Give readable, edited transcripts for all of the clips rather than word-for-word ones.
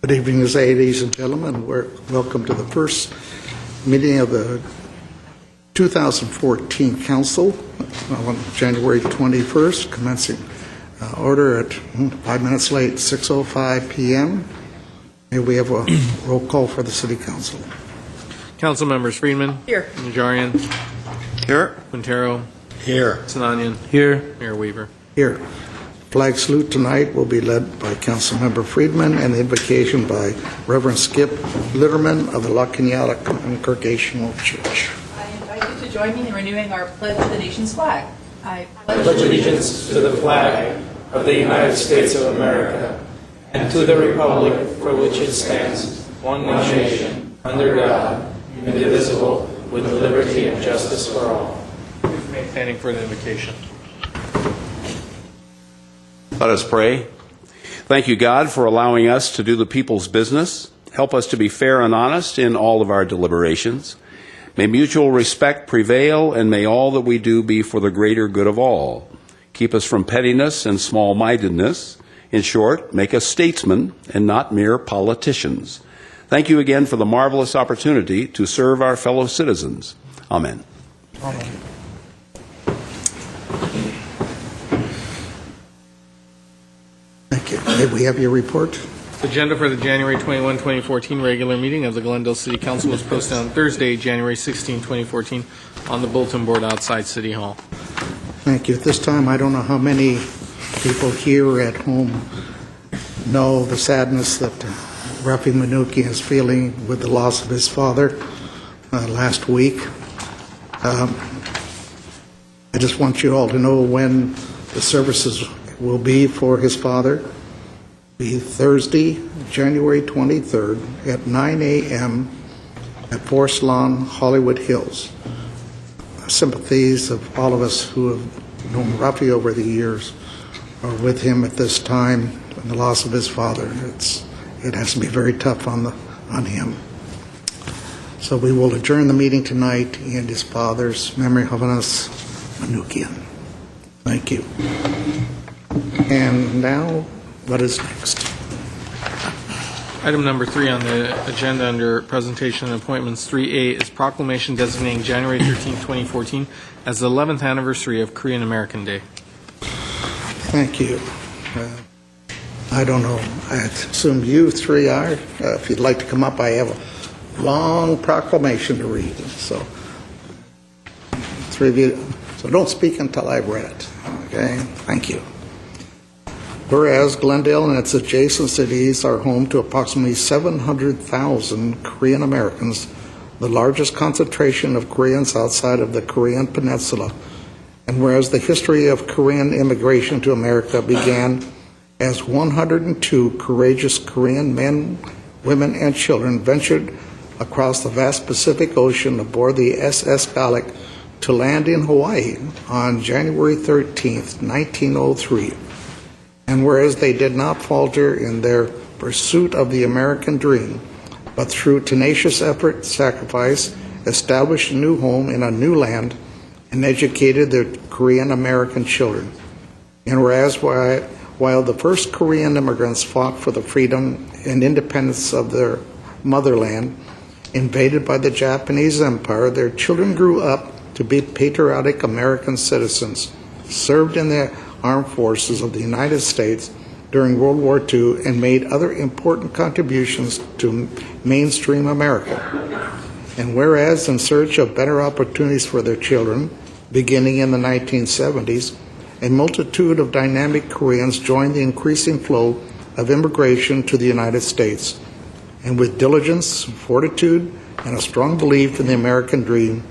Good evening, ladies and gentlemen. Welcome to the first meeting of the 2014 Council on January 21st, commencing order at 5 minutes late, 6:05 p.m. May we have a roll call for the City Council. Council members: Friedman. Here. Najarian. Here. Quintero. Here. Sinanian. Here. Mayor Weaver. Here. Flag salute tonight will be led by Councilmember Friedman and the invocation by Reverend Skip Litterman of the La Cañada Congregational Church. I invite you to join me in renewing our Pledge to the Nation's flag. I pledge allegiance to the flag of the United States of America and to the republic for which it stands, one nation, under God, indivisible, with liberty and justice for all. Standing for the invocation. Let us pray. Thank you, God, for allowing us to do the people's business. Help us to be fair and honest in all of our deliberations. May mutual respect prevail, and may all that we do be for the greater good of all. Keep us from pettiness and small-mindedness. In short, make us statesmen and not mere politicians. Thank you again for the marvelous opportunity to serve our fellow citizens. Amen. Amen. Thank you. May we have your report? The agenda for the January 21, 2014 regular meeting of the Glendale City Council was posted on Thursday, January 16, 2014 on the bulletin board outside City Hall. Thank you. At this time, I don't know how many people here at home know the sadness that Rafi Manuki is feeling with the loss of his father last week. I just want you all to know when the services will be for his father. Be Thursday, January 23rd at 9 a.m. at Forest Lawn, Hollywood Hills. Sympathies of all of us who have known Rafi over the years are with him at this time in the loss of his father. It has to be very tough on him. So we will adjourn the meeting tonight in his father's memory, Havanas Manukian. Thank you. And now, what is next? Item number 3 on the agenda under presentation and appointments 3A is proclamation designating January 13, 2014 as the 11th anniversary of Korean American Day. Thank you. I don't know. I assume you three are. If you'd like to come up, I have a long proclamation to read. So, three of you. So don't speak until I've read it. Okay? Thank you. Whereas Glendale and its adjacent cities are home to approximately 700,000 Korean Americans, the largest concentration of Koreans outside of the Korean Peninsula, and whereas the history of Korean immigration to America began as 102 courageous Korean men, women, and children ventured across the vast Pacific Ocean aboard the SS Gallic to land in Hawaii on January 13th, 1903. And whereas they did not falter in their pursuit of the American dream, but through tenacious effort, sacrifice, established a new home in a new land and educated their Korean American children. And whereas while the first Korean immigrants fought for the freedom and independence of their motherland, invaded by the Japanese Empire, their children grew up to be patriotic American citizens, served in the armed forces of the United States during World War II, and made other important contributions to mainstream America. And whereas in search of better opportunities for their children, beginning in the 1970s, a multitude of dynamic Koreans joined the increasing flow of immigration to the United States. And with diligence, fortitude, and a strong belief in the American dream,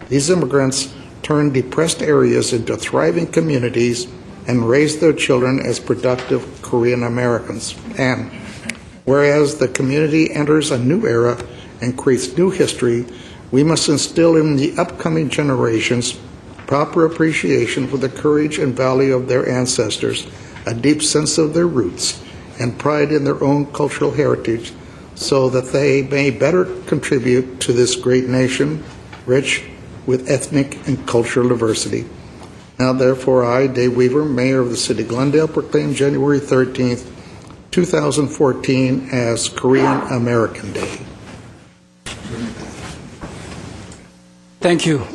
these immigrants turned depressed areas into thriving communities and raised their children as productive Korean Americans. And whereas the community enters a new era and creates new history, we must instill in the upcoming generations proper appreciation for the courage and value of their ancestors, a deep sense of their roots, and pride in their own cultural heritage, so that they may better contribute to this great nation, rich with ethnic and cultural diversity. Now, therefore, I, Dave Weaver, Mayor of the City of Glendale, proclaim January 13th, 2014 as Korean American Day. Thank you.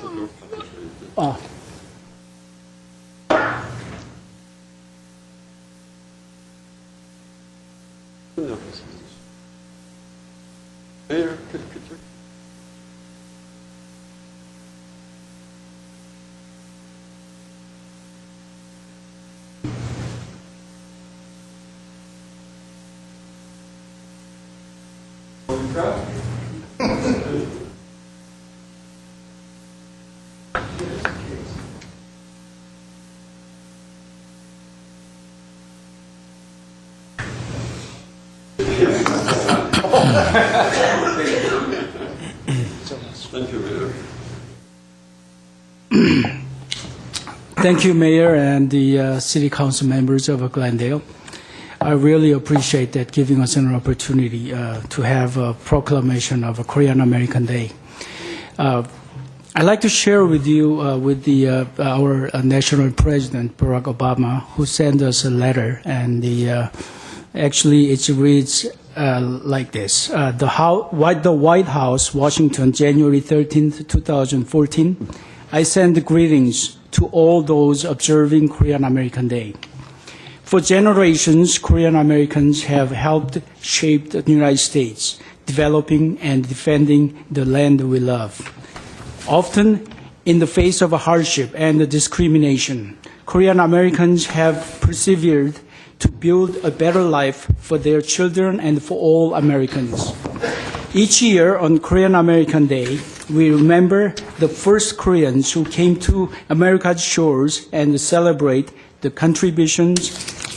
Thank you, Mayor, and the City Council members of Glendale. I really appreciate that giving us an opportunity to have a proclamation of a Korean American Day. I'd like to share with you our national president, Barack Obama, who sent us a letter, and actually it reads like this. The White House, Washington, January 13th, 2014. I send greetings to all those observing Korean American Day. For generations, Korean Americans have helped shape the United States, developing and defending the land we love. Often, in the face of hardship and discrimination, Korean Americans have persevered to build a better life for their children and for all Americans. Each year on Korean American Day, we remember the first Koreans who came to America's shores and celebrate the contributions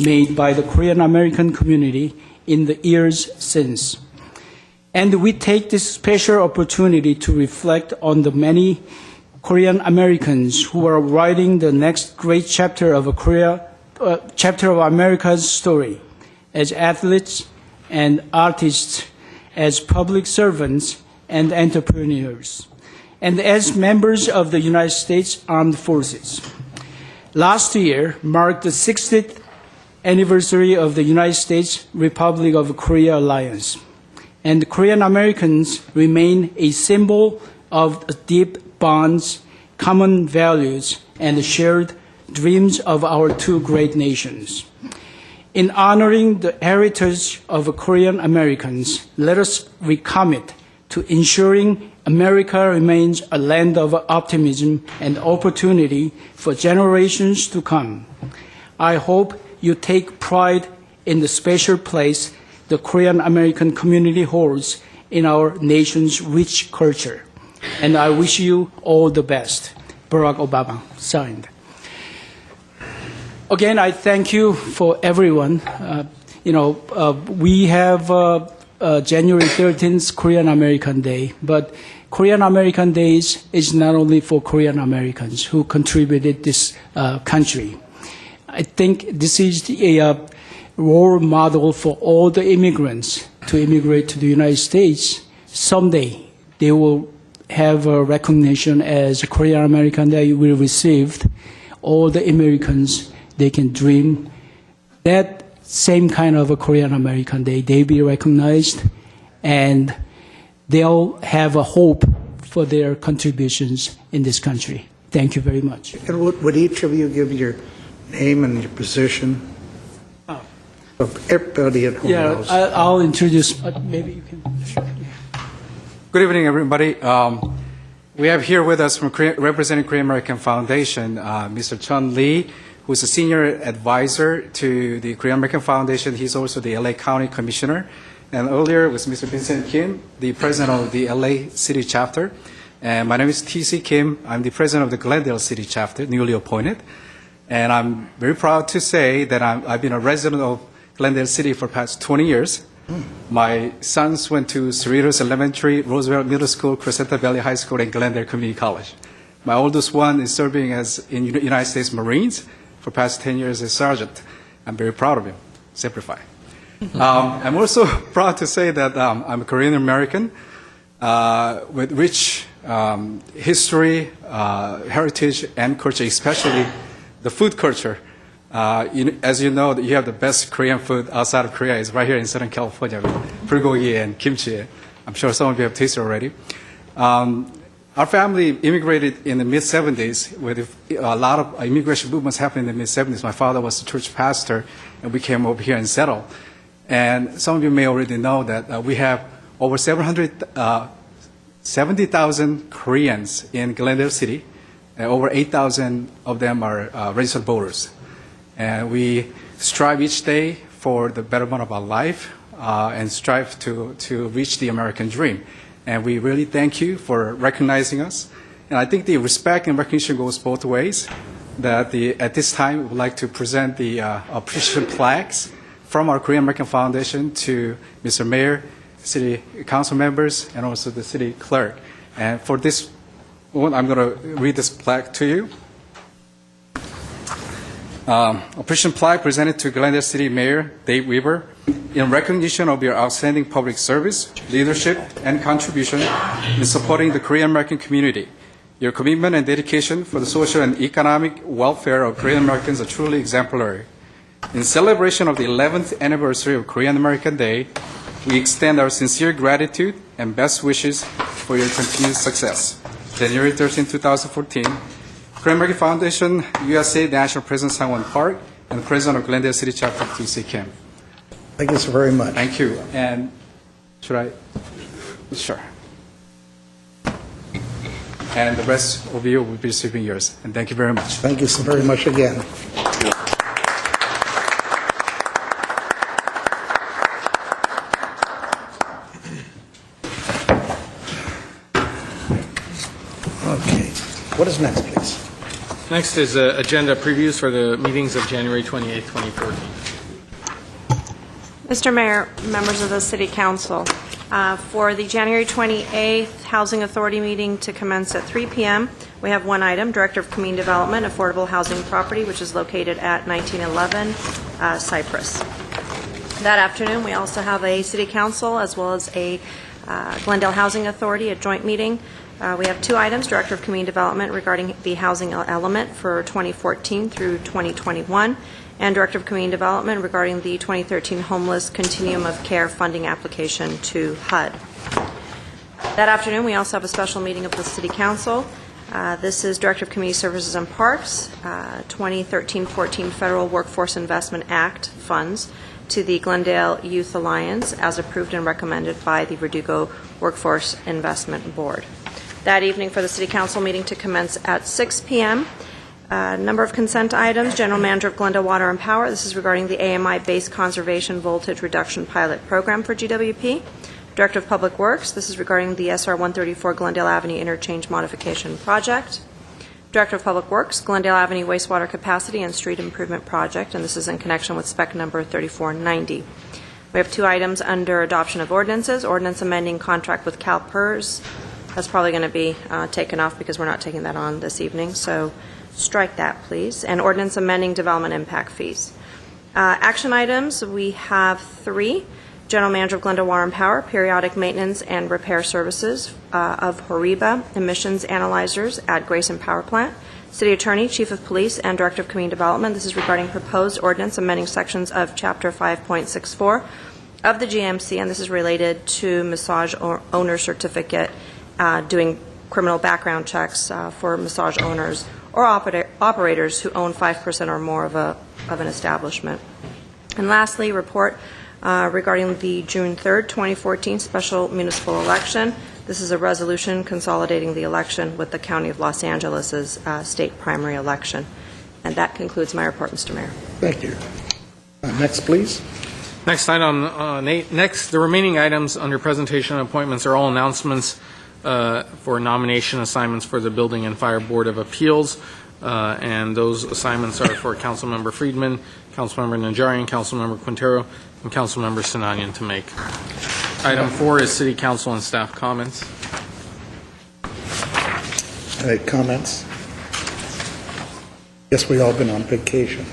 made by the Korean American community in the years since. And we take this special opportunity to reflect on the many Korean Americans who are writing the next great chapter of chapter of America's story, as athletes and artists, as public servants and entrepreneurs, and as members of the United States Armed Forces. Last year marked the 60th anniversary of the United States Republic of Korea alliance, and Korean Americans remain a symbol of deep bonds, common values, and shared dreams of our two great nations. In honoring the heritage of Korean Americans, let us recommit to ensuring America remains a land of optimism and opportunity for generations to come. I hope you take pride in the special place the Korean American community holds in our nation's rich culture. And I wish you all the best. Barack Obama, signed. Again, I thank you for everyone. We have January 13th, Korean American Day, but Korean American Days is not only for Korean Americans who contributed this country. I think this is a role model for all the immigrants to immigrate to the United States. Someday they will have a recognition as Korean American Day we received. All the Americans, they can dream that same kind of a Korean American Day, they be recognized, and they'll have a hope for their contributions in this country. Thank you very much. And would each of you give your name and your position? Of everybody at home knows. I'll introduce, maybe you can. Good evening, everybody. We have here with us from representing Korean American Foundation, Mr. Chun Lee, who's a senior advisor to the Korean American Foundation. He's also the LA County Commissioner. And earlier was Mr. Vincent Kim, the president of the LA City Chapter. And my name is T.C. Kim. I'm the president of the Glendale City Chapter, newly appointed. And I'm very proud to say that I've been a resident of Glendale City for the past 20 years. My sons went to Cerritos Elementary, Roosevelt Middle School, Crescenta Valley High School, and Glendale Community College. My oldest one is serving in United States Marines for the past 10 years as sergeant. I'm very proud of him. Simplify. I'm also proud to say that I'm a Korean American with rich history, heritage, and culture, especially the food culture. As you know, you have the best Korean food outside of Korea is right here in Southern California, with bulgogi and kimchi. I'm sure some of you have tasted already. Our family immigrated in the mid-70s with a lot of immigration movements happening in the mid-70s. My father was a church pastor, and we came over here and settled. And some of you may already know that we have over 70,000 Koreans in Glendale City, and over 8,000 of them are registered voters. And we strive each day for the betterment of our life and strive to reach the American dream. And we really thank you for recognizing us. And I think the respect and recognition goes both ways. At this time, we would like to present the appreciation plaques from our Korean American Foundation to Mr. Mayor, City Council members, and also the City Clerk. And for this one, I'm going to read this plaque to you. Appreciation plaque presented to Glendale City Mayor Dave Weaver in recognition of your outstanding public service, leadership, and contribution in supporting the Korean American community. Your commitment and dedication for the social and economic welfare of Korean Americans are truly exemplary. In celebration of the 11th anniversary of Korean American Day, we extend our sincere gratitude and best wishes for your continued success. January 13, 2014, Korean American Foundation, USA National President Sangwon Park, and President of Glendale City Chapter T.C. Kim. Thank you so very much. Thank you. And should I? Sure. And the rest of you will be receiving yours. And thank you very much. Thank you so very much again. Okay. What is next, please? Next is agenda previews for the meetings of January 28, 2014. Mr. Mayor, members of the City Council, for the January 28th Housing Authority meeting to commence at 3 p.m., we have one item, Director of Community Development, Affordable Housing Property, which is located at 1911 Cypress. That afternoon, we also have a City Council as well as a Glendale Housing Authority, a joint meeting. We have two items, Director of Community Development regarding the housing element for 2014 through 2021, and Director of Community Development regarding the 2013 Homeless Continuum of Care funding application to HUD. That afternoon, we also have a special meeting of the City Council. This is Director of Community Services and Parks, 2013-14 Federal Workforce Investment Act funds to the Glendale Youth Alliance as approved and recommended by the Verdugo Workforce Investment Board. That evening for the City Council meeting to commence at 6 p.m. Number of consent items, General Manager of Glendale Water and Power. This is regarding the AMI-based conservation voltage reduction pilot program for GWP. Director of Public Works. This is regarding the SR 134 Glendale Avenue interchange modification project. Director of Public Works, Glendale Avenue wastewater capacity and street improvement project, and this is in connection with spec number 3490. We have two items under adoption of ordinances. Ordinance amending contract with CalPERS. That's probably going to be taken off because we're not taking that on this evening, so strike that, please. And ordinance amending development impact fees. Action items, we have three. General Manager of Glendale Water and Power, periodic maintenance and repair services of HORIBA emissions analyzers at Grayson Power Plant. City Attorney, Chief of Police, and Director of Community Development. This is regarding proposed ordinance amending sections of Chapter 5.64 of the GMC, and this is related to massage owner certificate, doing criminal background checks for massage owners or operators who own 5% or more of an establishment. And lastly, report regarding the June 3rd, 2014 special municipal election. This is a resolution consolidating the election with the County of Los Angeles' state primary election. And that concludes my report, Mr. Mayor. Thank you. Next, please. Next item, the remaining items under presentation and appointments are all announcements for nomination assignments for the Building and Fire Board of Appeals, and those assignments are for Councilmember Friedman, Councilmember Najarian, Councilmember Quintero, and Councilmember Sinanian to make. Item 4 is City Council and staff comments. Comments? Guess we all been on vacation,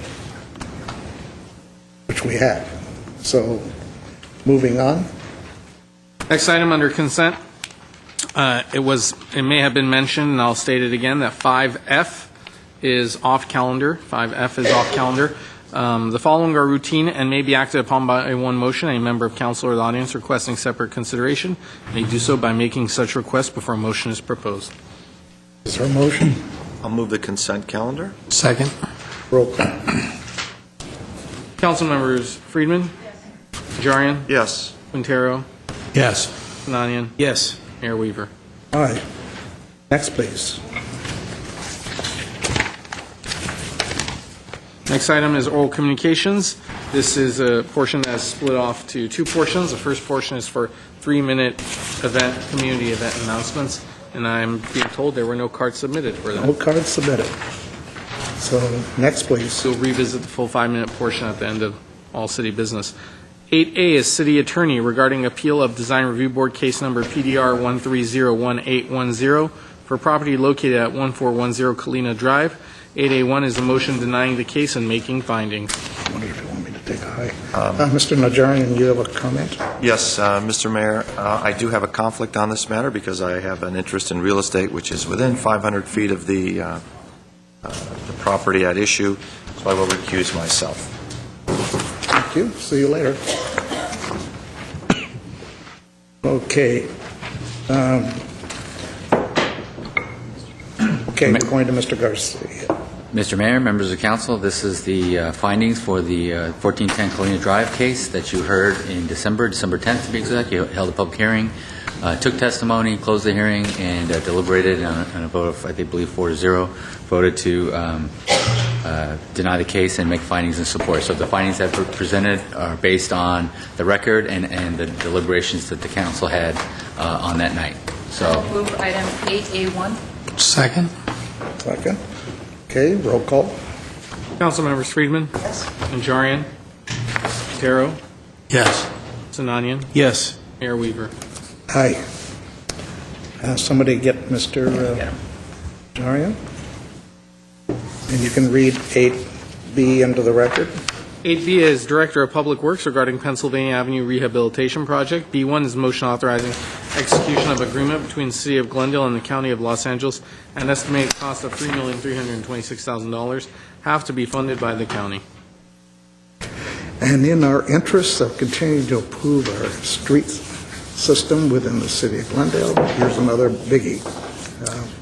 which we have. So, moving on. Next item under consent. It may have been mentioned, and I'll state it again, that 5F is off calendar. 5F is off calendar. The following are routine and may be acted upon by one motion. A member of council or the audience requesting separate consideration may do so by making such request before a motion is proposed. Is there a motion? I'll move the consent calendar. Second. Roll call. Council members Friedman? Najarian? Yes. Quintero? Yes. Sinanian? Yes. Mayor Weaver. Aye. Next, please. Next item is oral communications. This is a portion that's split off to two portions. The first portion is for 3-minute community event announcements, and I'm being told there were no cards submitted for that. No cards submitted. So, next, please. We'll revisit the full 5-minute portion at the end of all city business. 8A is city attorney regarding appeal of design review board case number PDR 1301810 for property located at 1410 Kalina Drive. 8A1 is a motion denying the case and making findings. I wonder if you want me to take a high. Mr. Najarian, you have a comment? Yes, Mr. Mayor, I do have a conflict on this matter because I have an interest in real estate which is within 500 feet of the property at issue, so I will recuse myself. Thank you. See you later. Okay. Okay, we're going to Mr. Garcia. Mr. Mayor, members of council, this is the findings for the 1410 Colina Drive case that you heard in December 10th to be exact. You held a public hearing, took testimony, closed the hearing, and deliberated on a vote of, I believe, 4-0, voted to deny the case and make findings in support. So the findings that were presented are based on the record and the deliberations that the council had on that night. So Move item 8A1. Second. Second. Okay, roll call. Council members Friedman? Yes. Najarian? Quintero? Yes. Sinanian? Yes. Mayor Weaver. Aye. Somebody get Mr. Najarian? And you can read 8B into the record. 8B is Director of Public Works regarding Pennsylvania Avenue Rehabilitation Project. B1 is motion authorizing execution of agreement between the City of Glendale and the County of Los Angeles, an estimated cost of $3,326,000, half to be funded by the county. And in our interests of continuing to improve our street system within the City of Glendale, here's another biggie.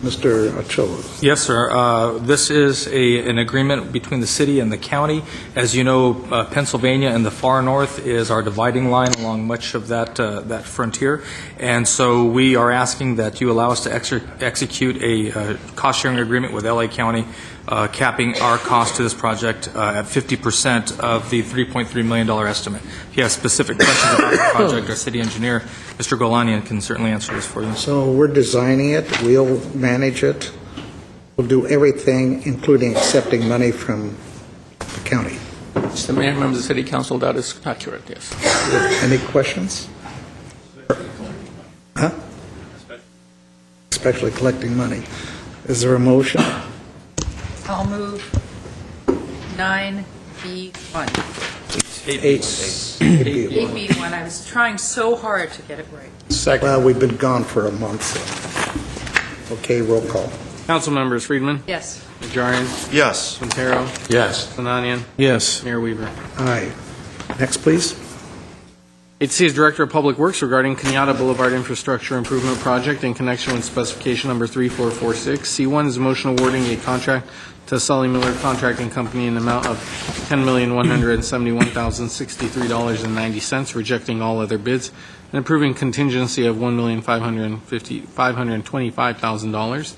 Mr. Ochoa. Yes, sir. This is an agreement between the city and the county. As you know, Pennsylvania in the far north is our dividing line along much of that frontier. And so we are asking that you allow us to execute a cost-sharing agreement with LA County, capping our cost to this project at 50% of the $3.3 million estimate. If you have specific questions about the project, our city engineer, Mr. Golanian, can certainly answer this for you. So we're designing it, we'll manage it, we'll do everything, including accepting money from the county. Mr. Mayor, members of the City Council, that is accurate, yes. Any questions? Huh? Especially collecting money. Is there a motion? I'll move 9B1. 8B1. I was trying so hard to get it right. Second. Well, we've been gone for a month, so. Okay, roll call. Council members Friedman? Yes. Najarian? Yes. Quintero? Yes. Sinanian? Yes. Mayor Weaver. Aye. Next, please. 8C is Director of Public Works regarding Kenyatta Boulevard Infrastructure Improvement Project in connection with specification number 3446. C1 is a motion awarding a contract to Sully Miller Contracting Company in the amount of $10,171,063.90, rejecting all other bids, and approving contingency of $1,525,000.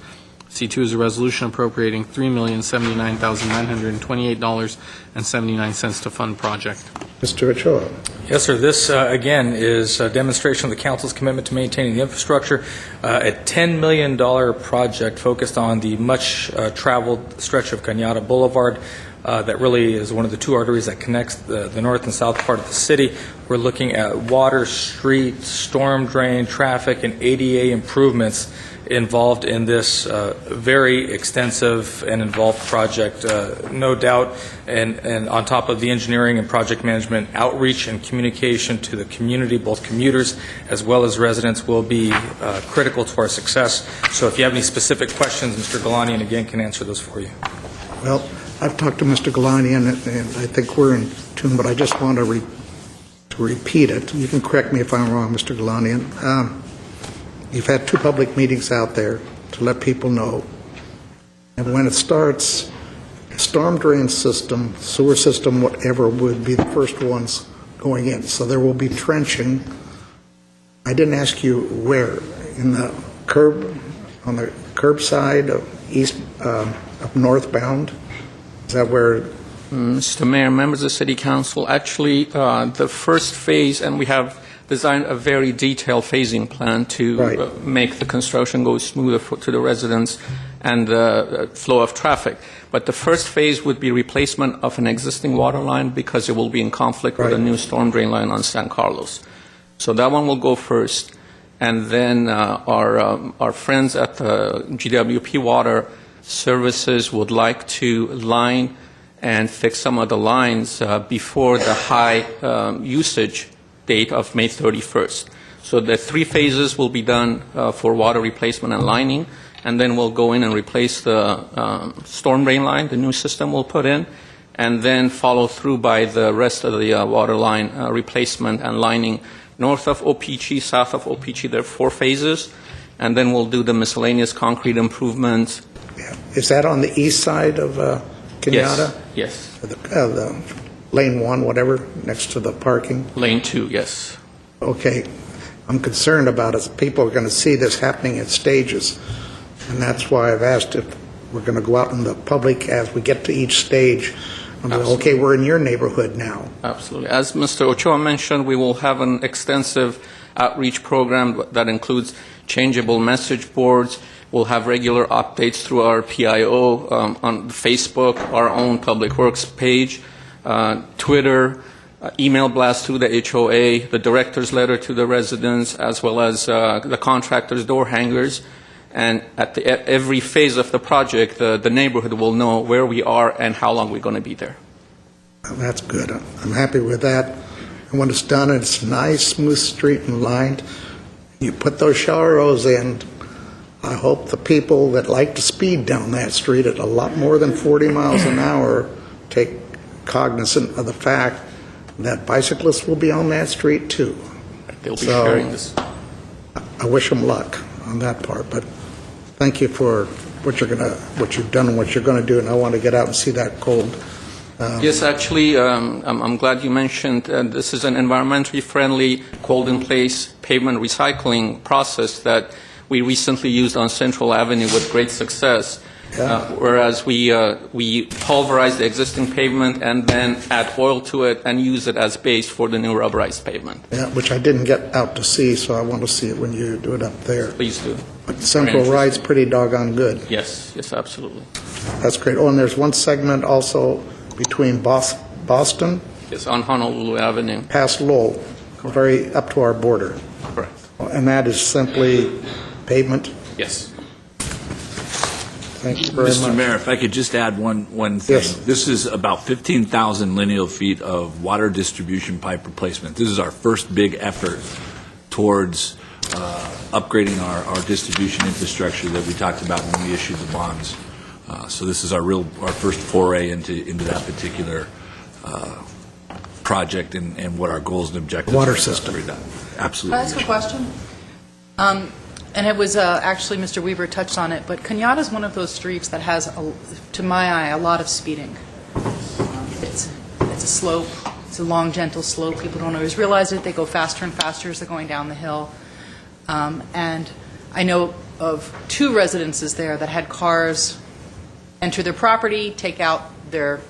C2 is a resolution appropriating $3,079,928.79 to fund project. Mr. Ochoa. Yes, sir. This, again, is a demonstration of the council's commitment to maintaining the infrastructure. A $10 million project focused on the much-traveled stretch of Kenyatta Boulevard that really is one of the two arteries that connects the north and south part of the city. We're looking at water, street, storm drain, traffic, and ADA improvements involved in this very extensive and involved project, no doubt, and on top of the engineering and project management, outreach and communication to the community, both commuters as well as residents, will be critical to our success. So if you have any specific questions, Mr. Galani, and again, can answer those for you. Well, I've talked to Mr. Galani, and I think we're in tune, but I just want to repeat it. You can correct me if I'm wrong, Mr. Galani. You've had 2 public meetings out there to let people know. And when it starts, storm drain system, sewer system, whatever, would be the first ones going in. So there will be trenching. I didn't ask you where, in the curb, on the curb side of east, of northbound? Is that where? Mr. Mayor, members of City Council, actually, the first phase, and we have designed a very detailed phasing plan to make the construction go smoother to the residents and the flow of traffic. But the first phase would be replacement of an existing water line because it will be in conflict with a new storm drain line on San Carlos. So that one will go first. And then our friends at the GWP Water Services would like to line and fix some of the lines before the high usage date of May 31st. So the 3 phases will be done for water replacement and lining, and then we'll go in and replace the storm drain line, the new system we'll put in, and then follow through by the rest of the water line replacement and lining north of OPG, south of OPG. There are 4 phases, and then we'll do the miscellaneous concrete improvements. Yeah. Is that on the east side of Kenyatta? Yes. The lane 1, whatever, next to the parking? Lane 2, yes. Okay. I'm concerned about it. People are going to see this happening in stages, and that's why I've asked if we're going to go out in the public as we get to each stage. Okay, we're in your neighborhood now. Absolutely. As Mr. Ochoa mentioned, we will have an extensive outreach program that includes changeable message boards. We'll have regular updates through our PIO on Facebook, our own Public Works page, Twitter, email blast through the HOA, the director's letter to the residents, as well as the contractors' door hangers. And at every phase of the project, the neighborhood will know where we are and how long we're going to be there. Well, that's good. I'm happy with that. And when it's done, it's nice, smooth street and lined. You put those shower rows in, I hope the people that like to speed down that street at a lot more than 40 miles an hour take cognizant of the fact that bicyclists will be on that street too. They'll be sharing this. I wish them luck on that part, but thank you for what you've done and what you're going to do, and I want to get out and see that cold. Yes, actually, I'm glad you mentioned this is an environmentally friendly, cold-in-place pavement recycling process that we recently used on Central Avenue with great success. Whereas we pulverize the existing pavement and then add oil to it and use it as base for the new rubberized pavement. Yeah, which I didn't get out to see, so I want to see it when you do it up there. Please do. But Central Ride's pretty doggone good. Yes, absolutely. That's great. Oh, and there's one segment also between Boston. Yes, on Honolulu Avenue. Past Lowell, very up to our border. Correct. And that is simply pavement? Yes. Thank you very much. Mr. Mayor, if I could just add one thing. Yes. This is about 15,000 lineal feet of water distribution pipe replacement. This is our first big effort towards upgrading our distribution infrastructure that we talked about when we issued the bonds. So this is our first foray into that particular project and what our goals and objectives Water are. system. Absolutely. Can I ask a question? And it was actually, Mr. Weaver touched on it, but Kenyatta is one of those streets that has, to my eye, a lot of speeding. It's a slope. It's a long, gentle slope. People don't always realize it. They go faster and faster as they're going down the hill. And I know of 2 residences there that had cars enter their property, take out their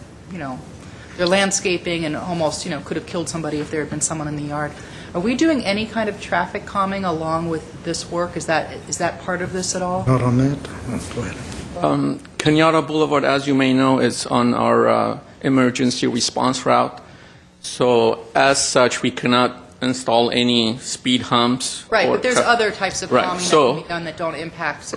landscaping, and almost, could have killed somebody if there had been someone in the yard. Are we doing any kind of traffic calming along with this work? Is that part of this at all? Not on that? Oh, go ahead. Kenyatta Boulevard, as you may know, is on our emergency response route. So as such, we cannot install any speed humps. Right, but there's other types of calming that So- can be done that don't impact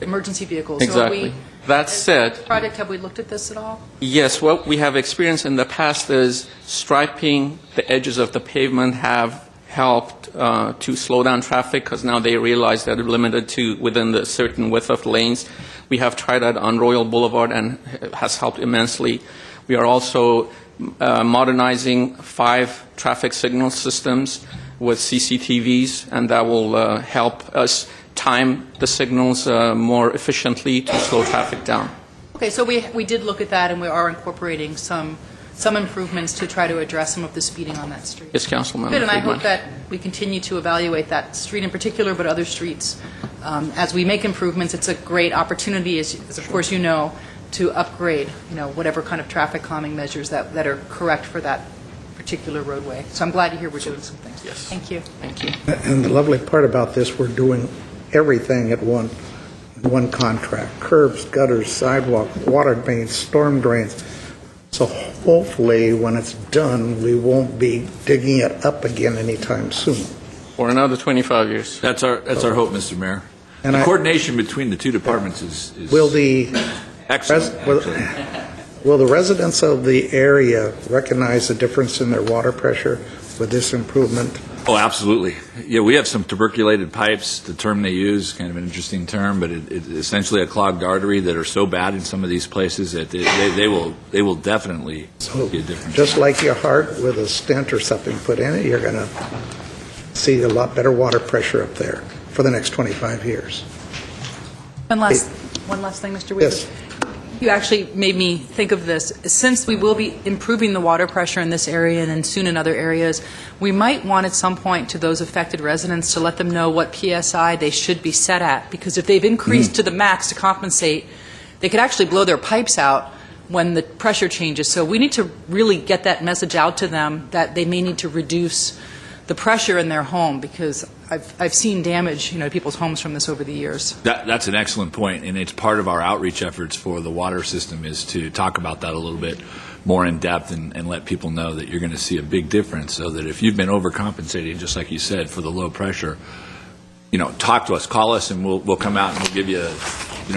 emergency vehicles. Exactly. That said, Project, have we looked at this at all? yes, what we have experienced in the past is striping the edges of the pavement have helped to slow down traffic because now they realize that they're limited to within the certain width of lanes. We have tried that on Royal Boulevard and it has helped immensely. We are also modernizing 5 traffic signal systems with CCTVs, and that will help us time the signals more efficiently to slow traffic down. Okay, so we did look at that, and we are incorporating some improvements to try to address some of the speeding on that street. Yes, Councilmember Good, and I Friedman. hope that we continue to evaluate that street in particular, but other streets. As we make improvements, it's a great opportunity, as of course you know, to upgrade, whatever kind of traffic calming measures that are correct for that particular roadway. So I'm glad to hear we're doing some things. Yes. Thank you. Thank you. And the lovely part about this, we're doing everything at one contract: curbs, gutters, sidewalk, water mains, storm drains. So hopefully, when it's done, we won't be digging it up again anytime soon. For another 25 years. That's our hope, Mr. Mayor. And the coordination between the two departments is Will the excellent. will the residents of the area recognize the difference in their water pressure with this improvement? Oh, absolutely. Yeah, we have some tuberculated pipes. The term they use, kind of an interesting term, but it's essentially a clogged artery that are so bad in some of these places that they will definitely be a difference. Just like your heart with a stent or something put in it, you're going to see a lot better water pressure up there for the next 25 years. One last thing, Mr. Weaver. Yes. You actually made me think of this. Since we will be improving the water pressure in this area and then soon in other areas, we might want at some point to those affected residents to let them know what PSI they should be set at, because if they've increased to the max to compensate, they could actually blow their pipes out when the pressure changes. So we need to really get that message out to them that they may need to reduce the pressure in their home, because I've seen damage, to people's homes from this over the years. That's an excellent point, and it's part of our outreach efforts for the water system is to talk about that a little bit more in depth and let people know that you're going to see a big difference, so that if you've been overcompensating, just like you said, for the low pressure, talk to us, call us, and we'll come out and we'll give you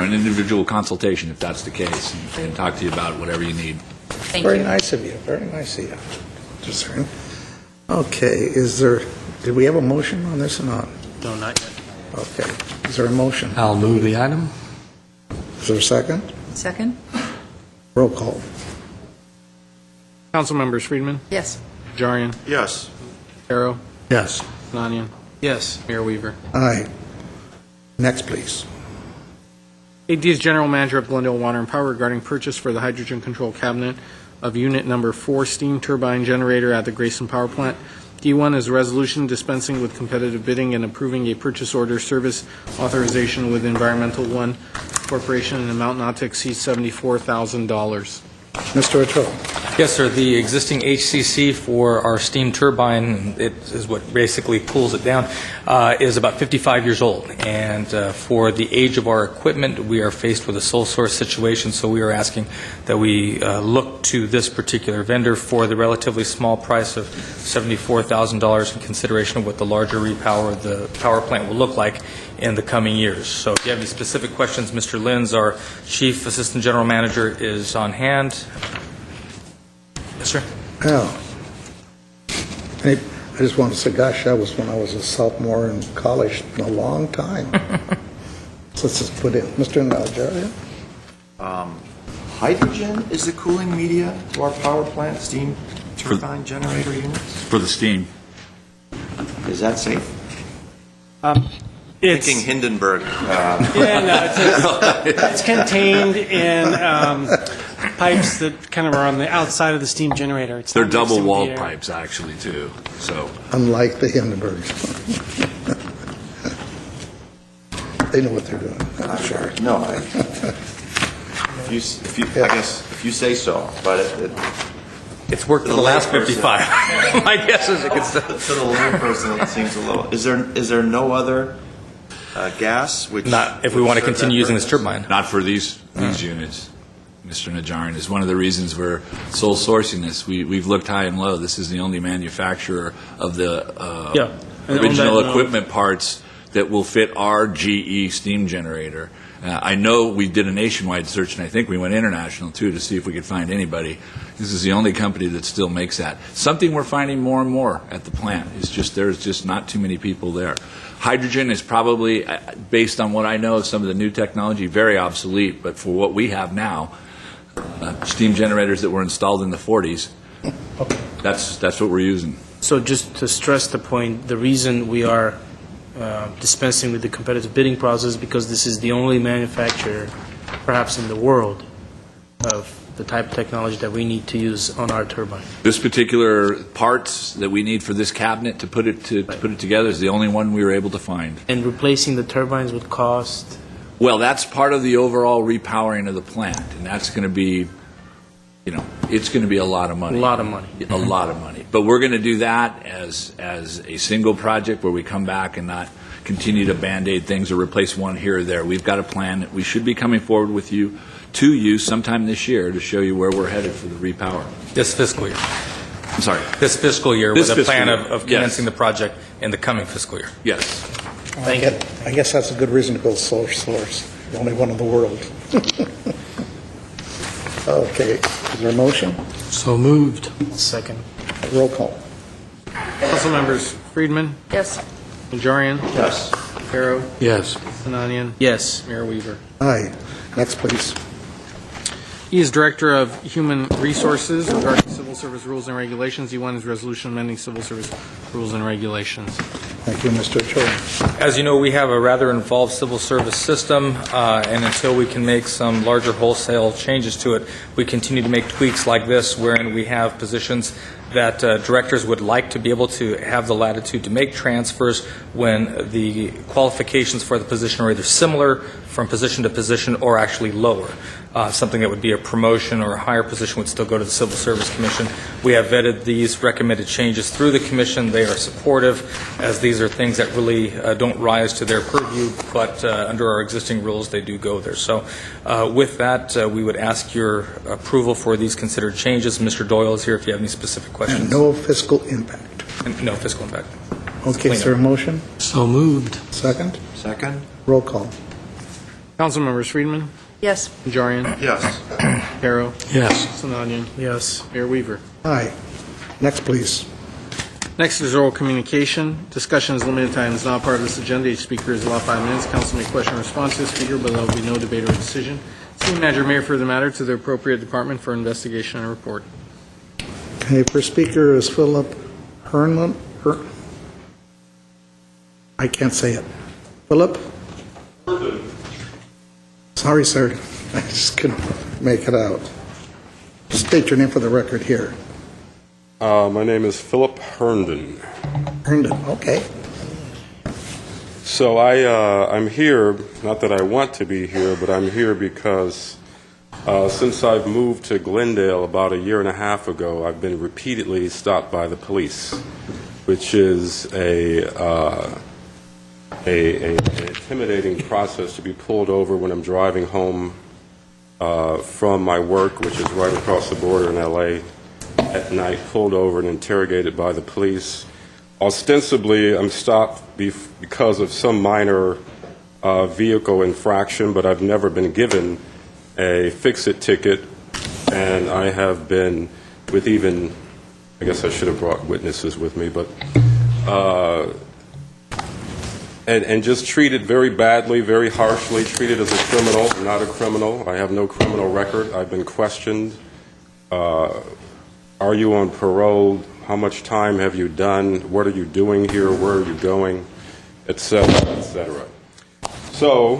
an individual consultation if that's the case, and talk to you about whatever you need. Thank you. Very nice of you. Very nice of you. Just saying. Okay, did we have a motion on this or not? No, not yet. Okay, is there a motion? I'll move the item. Is there a second? Second? Roll call. Council members: Friedman, Yes. Najarian, Yes. Arrow, Yes. Sinanian, Yes. Mayor Weaver. Aye. Next, please. AD is General Manager of Glendale Water and Power regarding purchase for the hydrogen control cabinet of unit number 4 steam turbine generator at the Grayson Power Plant. D1 is a resolution dispensing with competitive bidding and approving a purchase order service authorization with Environmental One Corporation in an amount not to exceed $74,000. Mr. Otto. Yes, sir. The existing HCC for our steam turbine, it is what basically cools it down, is about 55 years old. And for the age of our equipment, we are faced with a sole source situation, so we are asking that we look to this particular vendor for the relatively small price of $74,000 in consideration of what the larger repower of the power plant will look like in the coming years. So if you have any specific questions, Mr. Linz, our Chief Assistant General Manager, is on hand. Yes, sir. Oh. I just want to say, gosh, that was when I was a sophomore in college, in a long time. So let's just put in, Mr. Najarian. Hydrogen is the cooling media to our power plant, steam turbine generator units? For the steam. Is that safe? It's, Thinking Hindenburg. it's contained in pipes that kind of are on the outside of the steam generator. It's They're not mixed in with the double-walled air. pipes, actually, too. So Unlike the Hindenburgs. They know what they're doing. I'm sure. No, I guess if you say so, but It's worked for the last 55. My guess is it gets to the layperson, it seems a little. Is there no other gas? Which not if we want to continue using this turbine. not for these units, Mr. Najarian, is one of the reasons we're sole sourcing this. We've looked high and low. This is the only manufacturer of the And on original that note- equipment parts that will fit our GE steam generator. I know we did a nationwide search, and I think we went international, too, to see if we could find anybody. This is the only company that still makes that. Something we're finding more and more at the plant is just there's just not too many people there. Hydrogen is probably, based on what I know of some of the new technology, very obsolete, but for what we have now, steam generators that were installed in the 40s, that's what we're using. So just to stress the point, the reason we are dispensing with the competitive bidding process is because this is the only manufacturer, perhaps in the world, of the type of technology that we need to use on our turbine. This particular parts that we need for this cabinet to put it together is the only one we were able to find. And replacing the turbines would cost? Well, that's part of the overall repowering of the plant, and that's going to be, it's going to be a lot of money. A lot of money. A lot of money. But we're going to do that as a single project where we come back and not continue to Band-Aid things or replace one here or there. We've got a plan that we should be coming forward with you sometime this year to show you where we're headed for the repower. This fiscal year. I'm sorry. This fiscal year This with a fiscal plan year. of commencing the project in the coming fiscal year. Yes. Thank you. I guess that's a good reason to build solar source, the only one in the world. Okay, is there a motion? So moved. Second. Roll call. Council members Friedman, Yes. Najarian. Yes. Caro, Yes. Sinanian. Yes. Mayor Weaver. Aye. Next, please. E is Director of Human Resources regarding Civil Service Rules and Regulations. E1 is Resolution amending Civil Service Rules and Regulations. Thank you, Mr. Choi. As you know, we have a rather involved civil service system, and until we can make some larger wholesale changes to it, we continue to make tweaks like this, wherein we have positions that directors would like to be able to have the latitude to make transfers when the qualifications for the position are either similar from position to position or actually lower. Something that would be a promotion or a higher position would still go to the Civil Service Commission. We have vetted these recommended changes through the Commission. They are supportive, as these are things that really don't rise to their purview, but under our existing rules, they do go there. So with that, we would ask your approval for these considered changes. Mr. Doyle is here if you have any specific questions. And no fiscal impact. And no fiscal impact. Okay, is there a motion? So moved. Second? Second? Roll call. Council members Friedman, Yes. Najarian. Yes. Caro, Yes. Sinanian. Yes. Mayor Weaver. Aye. Next, please. Next is oral communication. Discussion is limited time. It's not part of this agenda. Each speaker is allowed 5 minutes. Council may question or respond to the speaker, but there will be no debate or decision. City manager may refer the matter to the appropriate department for investigation and report. Okay, first speaker is Philip Hernland. I can't say it. Philip? Sorry, sir. I just couldn't make it out. State your name for the record here. My name is Philip Herndon. Herndon, okay. So I'm here, not that I want to be here, but I'm here because since I've moved to Glendale about 1.5 years ago, I've been repeatedly stopped by the police, which is an intimidating process to be pulled over when I'm driving home from my work, which is right across the border in L.A., at night, pulled over and interrogated by the police. Ostensibly, I'm stopped because of some minor vehicle infraction, but I've never been given a fix-it ticket, and I have been with even, I guess I should have brought witnesses with me, but and just treated very badly, very harshly, treated as a criminal. I'm not a criminal. I have no criminal record. I've been questioned. Are you on parole? How much time have you done? What are you doing here? Where are you going? Et cetera, et cetera. So,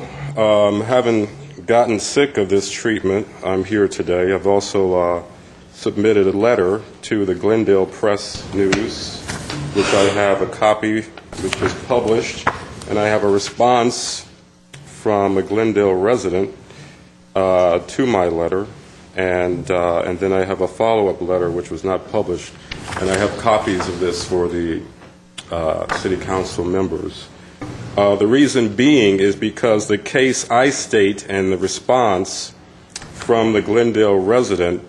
having gotten sick of this treatment, I'm here today. I've also submitted a letter to the Glendale Press News, which I have a copy, which was published, and I have a response from a Glendale resident to my letter, and then I have a follow-up letter which was not published, and I have copies of this for the City Council members. The reason being is because the case I state and the response from the Glendale resident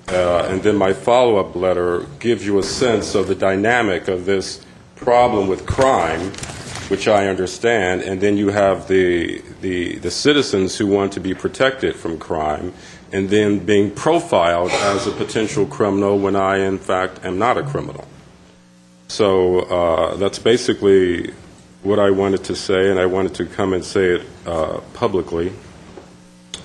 and then my follow-up letter gives you a sense of the dynamic of this problem with crime, which I understand, and then you have the citizens who want to be protected from crime, and then being profiled as a potential criminal when I, in fact, am not a criminal. So that's basically what I wanted to say, and I wanted to come and say it publicly.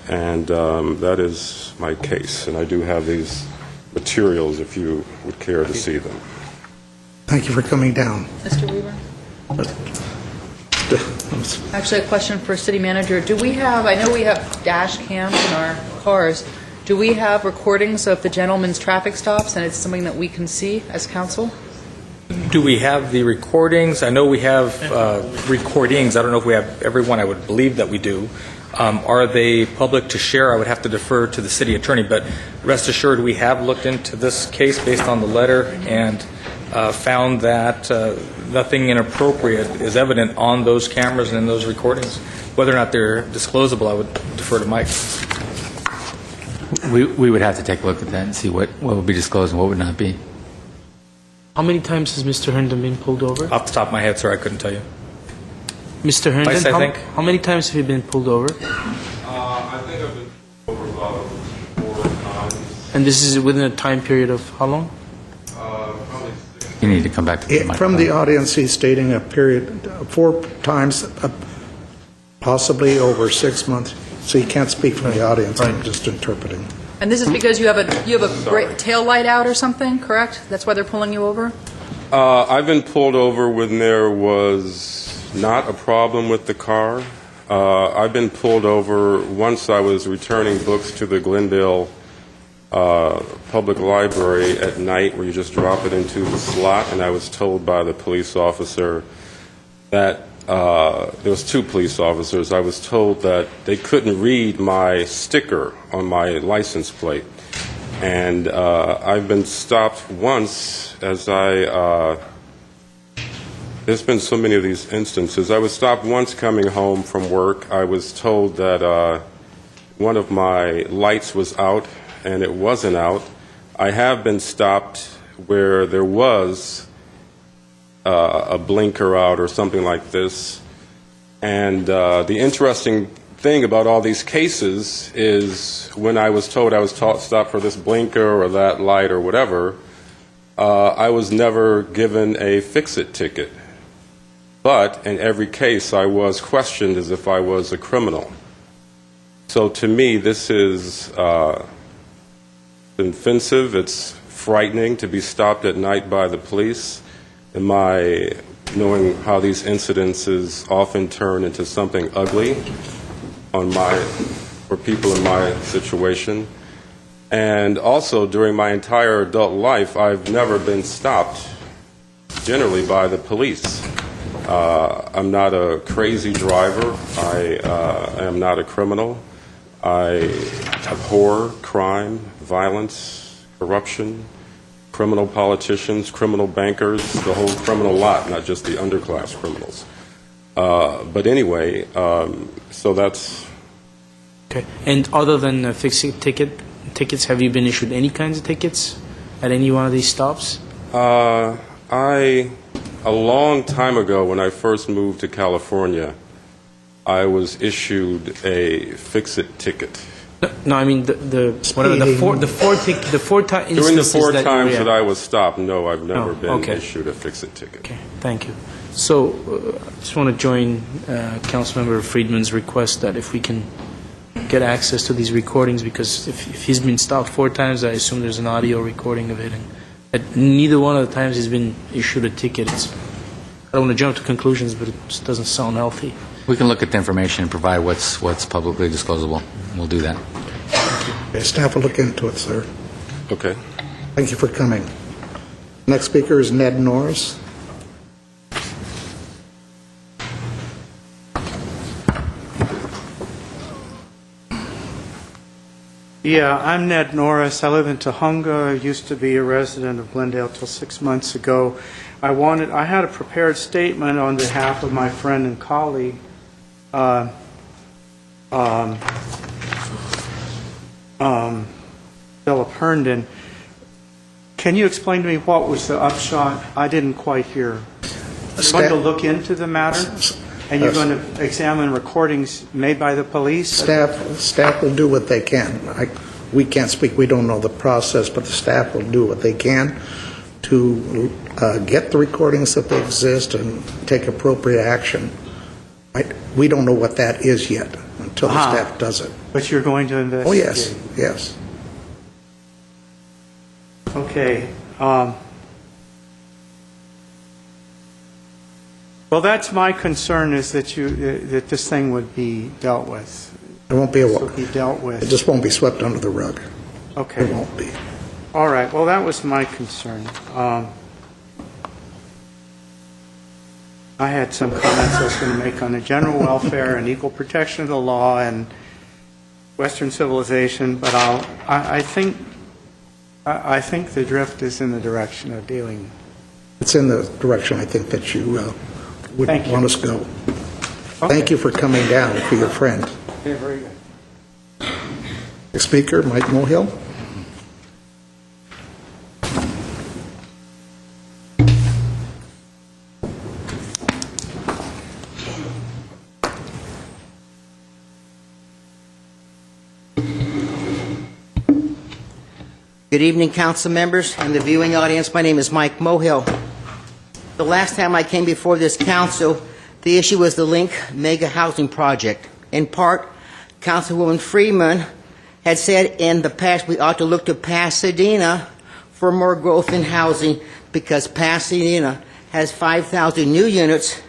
And that is my case. And I do have these materials if you would care to see them. Thank you for coming down. Mr. Weaver? Actually, a question for City Manager. Do we have, I know we have dash cams in our cars. Do we have recordings of the gentleman's traffic stops, and it's something that we can see as council? Do we have the recordings? I know we have recordings. I don't know if we have every one. I would believe that we do. Are they public to share? I would have to defer to the city attorney, but rest assured we have looked into this case based on the letter and found that nothing inappropriate is evident on those cameras and in those recordings. Whether or not they're disclosable, I would defer to Mike. We would have to take a look at that and see what would be disclosed and what would not be. How many times has Mr. Herndon been pulled over? Off the top of my head, sir, I couldn't tell you. Mr. Herndon, Twice, I think. How many times have you been pulled over? I think I've been over about 4 times. And this is within a time period of how long? Probably 6. You need to come back to the microphone. From the audience, he's stating a period, 4 times, possibly over 6 months. So you can't speak from the audience. I'm just interpreting. And this is because you have a tail light out or something, correct? That's why they're pulling you over? I've been pulled over when there was not a problem with the car. I've been pulled over once I was returning books to the Glendale Public Library at night, where you just drop it into the slot, and I was told by the police officer that there was 2 police officers. I was told that they couldn't read my sticker on my license plate. And I've been stopped once as there's been so many of these instances. I was stopped once coming home from work. I was told that one of my lights was out, and it wasn't out. I have been stopped where there was a blinker out or something like this. And the interesting thing about all these cases is when I was told I was stopped for this blinker or that light or whatever, I was never given a fix-it ticket. But in every case, I was questioned as if I was a criminal. So to me, this is offensive. It's frightening to be stopped at night by the police. And my knowing how these incidences often turn into something ugly for people in my situation. And also, during my entire adult life, I've never been stopped, generally, by the police. I'm not a crazy driver. I am not a criminal. I abhor crime, violence, corruption, criminal politicians, criminal bankers, the whole criminal lot, not just the underclass criminals. But anyway, so that's... Okay. And other than fixing tickets, have you been issued any kinds of tickets at any one of these stops? A long time ago, when I first moved to California, I was issued a fix-it ticket. No, I mean the four times. During the 4 times that I was stopped, no, I've never been issued a fix-it ticket. Okay, thank you. So I just want to join Councilmember Friedman's request that if we can get access to these recordings, because if he's been stopped 4 times, I assume there's an audio recording of it, and at neither one of the times he's been issued a ticket. I don't want to jump to conclusions, but it just doesn't sound healthy. We can look at the information and provide what's publicly disclosable. We'll do that. Okay, staff will look into it, sir. Okay. Thank you for coming. Next speaker is Ned Norris. Yeah, I'm Ned Norris. I live in Tujunga. I used to be a resident of Glendale till 6 months ago. I had a prepared statement on behalf of my friend and colleague, Philip Herndon. Can you explain to me what was the upshot? I didn't quite hear. You're going to look into the matter, and you're going to examine recordings made by the police? Staff will do what they can. We can't speak, we don't know the process, but the staff will do what they can to get the recordings that they exist and take appropriate action. We don't know what that is yet until the staff does it. But you're going to investigate? Oh, yes, yes. Okay. Well, that's my concern, is that that this thing would be dealt with. It won't be This will be dealt with. It just won't be swept under the rug. Okay. It won't be. All right. Well, that was my concern. I had some comments I was going to make on the general welfare and equal protection of the law and Western civilization, but I think the drift is in the direction of dealing. It's in the direction I think that you would want us to go. Okay. Thank you for coming down for your friend. Okay, very good. Next speaker, Mike Mohill. Good evening, council members and the viewing audience. My name is Mike Mohill. The last time I came before this council, the issue was the Link Mega Housing Project. In part, Councilwoman Freeman had said in the past we ought to look to Pasadena for more growth in housing because Pasadena has 5,000 new units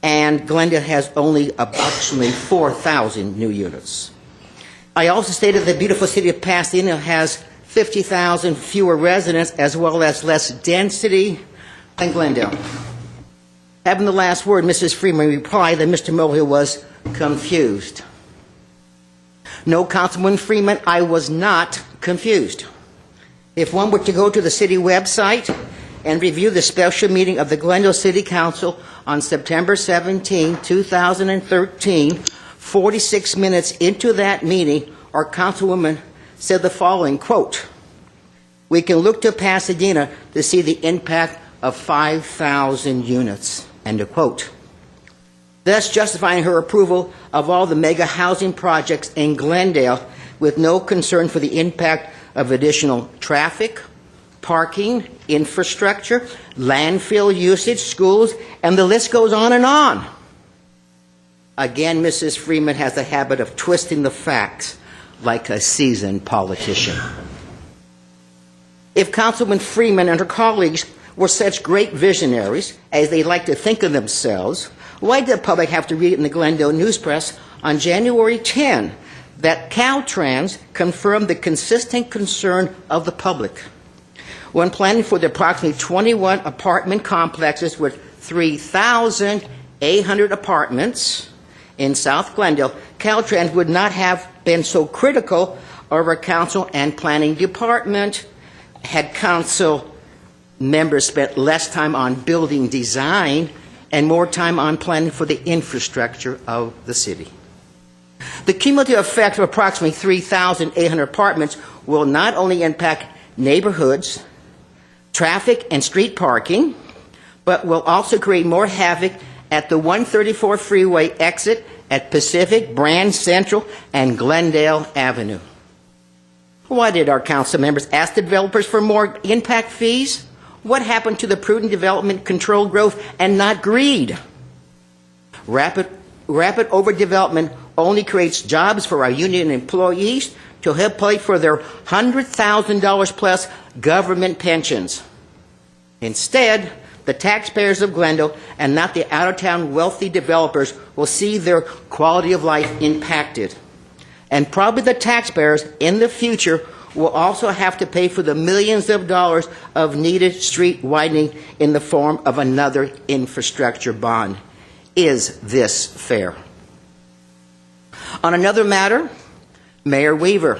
and Glendale has only approximately 4,000 new units. I also stated the beautiful city of Pasadena has 50,000 fewer residents as well as less density than Glendale. Having the last word, Mrs. Freeman replied that Mr. Mohill was confused. No, Councilman Freeman, I was not confused. If one were to go to the city website and review the special meeting of the Glendale City Council on September 17, 2013, 46 minutes into that meeting, our councilwoman said the following, quote, "We can look to Pasadena to see the impact of 5,000 units," end of quote. Thus justifying her approval of all the mega housing projects in Glendale with no concern for the impact of additional traffic, parking, infrastructure, landfill usage, schools, and the list goes on and on. Again, Mrs. Freeman has a habit of twisting the facts like a seasoned politician. If Councilman Freeman and her colleagues were such great visionaries as they like to think of themselves, why did the public have to read it in the Glendale News Press on January 10 that Caltrans confirmed the consistent concern of the public when planning for the approximately 21 apartment complexes with 3,800 apartments in South Glendale, Caltrans would not have been so critical of our council and planning department had council members spent less time on building design and more time on planning for the infrastructure of the city. The cumulative effect of approximately 3,800 apartments will not only impact neighborhoods, traffic, and street parking, but will also create more havoc at the 134 freeway exit at Pacific, Brand Central, and Glendale Avenue. Why did our council members ask the developers for more impact fees? What happened to the prudent development, controlled growth, and not greed? Rapid overdevelopment only creates jobs for our union employees to help pay for their $100,000 plus government pensions. Instead, the taxpayers of Glendale and not the out-of-town wealthy developers will see their quality of life impacted. And probably the taxpayers in the future will also have to pay for the millions of dollars of needed street widening in the form of another infrastructure bond. Is this fair? On another matter, Mayor Weaver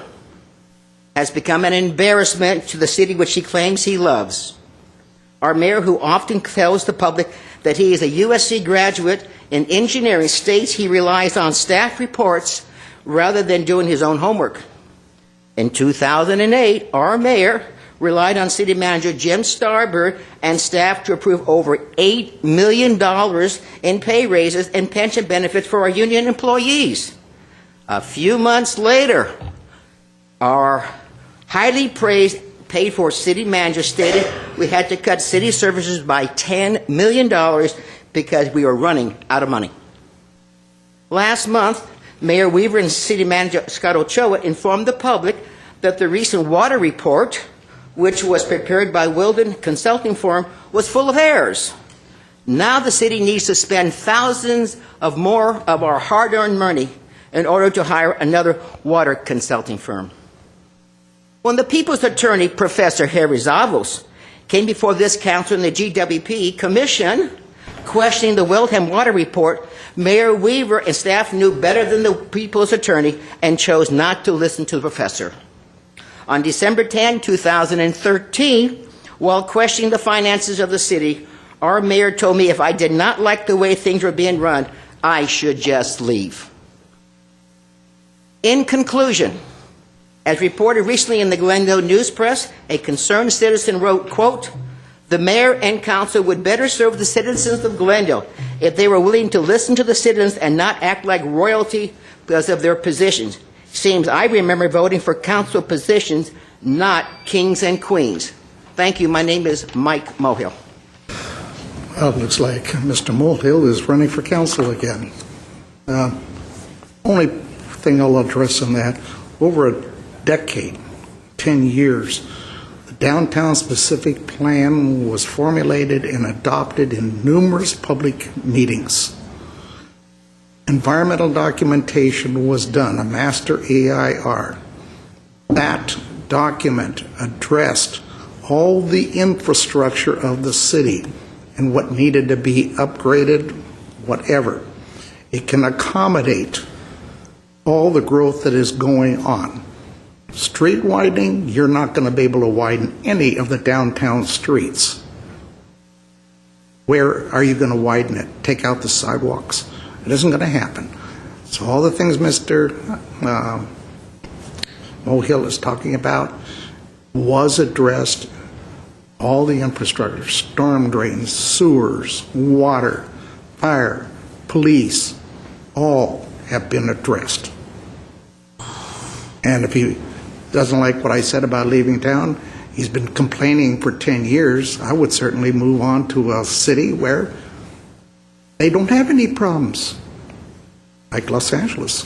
has become an embarrassment to the city which he claims he loves. Our mayor, who often tells the public that he is a USC graduate in engineering, states he relies on staff reports rather than doing his own homework. In 2008, our mayor relied on City Manager Jim Starbird and staff to approve over $8 million in pay raises and pension benefits for our union employees. A few months later, our highly paid for city manager stated we had to cut city services by $10 million because we were running out of money. Last month, Mayor Weaver and City Manager Scott Ochoa informed the public that the recent water report, which was prepared by Wilden Consulting Firm, was full of errors. Now the city needs to spend thousands of more of our hard-earned money in order to hire another water consulting firm. When the People's Attorney, Professor Harry Zavos, came before this council in the GWP Commission questioning the Wilhelm Water Report, Mayor Weaver and staff knew better than the People's Attorney and chose not to listen to the professor. On December 10, 2013, while questioning the finances of the city, our mayor told me if I did not like the way things were being run, I should just leave. In conclusion, as reported recently in the Glendale News Press, a concerned citizen wrote, quote, "The mayor and council would better serve the citizens of Glendale if they were willing to listen to the citizens and not act like royalty because of their positions. Seems I remember voting for council positions, not kings and queens." Thank you. My name is Mike Mohill. Well, it looks like Mr. Mohill is running for council again. Only thing I'll address on that, over a decade, 10 years, the downtown specific plan was formulated and adopted in numerous public meetings. Environmental documentation was done, a master AIR. That document addressed all the infrastructure of the city and what needed to be upgraded, whatever. It can accommodate all the growth that is going on. Street widening, you're not going to be able to widen any of the downtown streets. Where are you going to widen it? Take out the sidewalks? It isn't going to happen. So all the things Mr. Mohill is talking about was addressed. All the infrastructure, storm drains, sewers, water, fire, police, all have been addressed. And if he doesn't like what I said about leaving town, he's been complaining for 10 years, I would certainly move on to a city where they don't have any problems, like Los Angeles.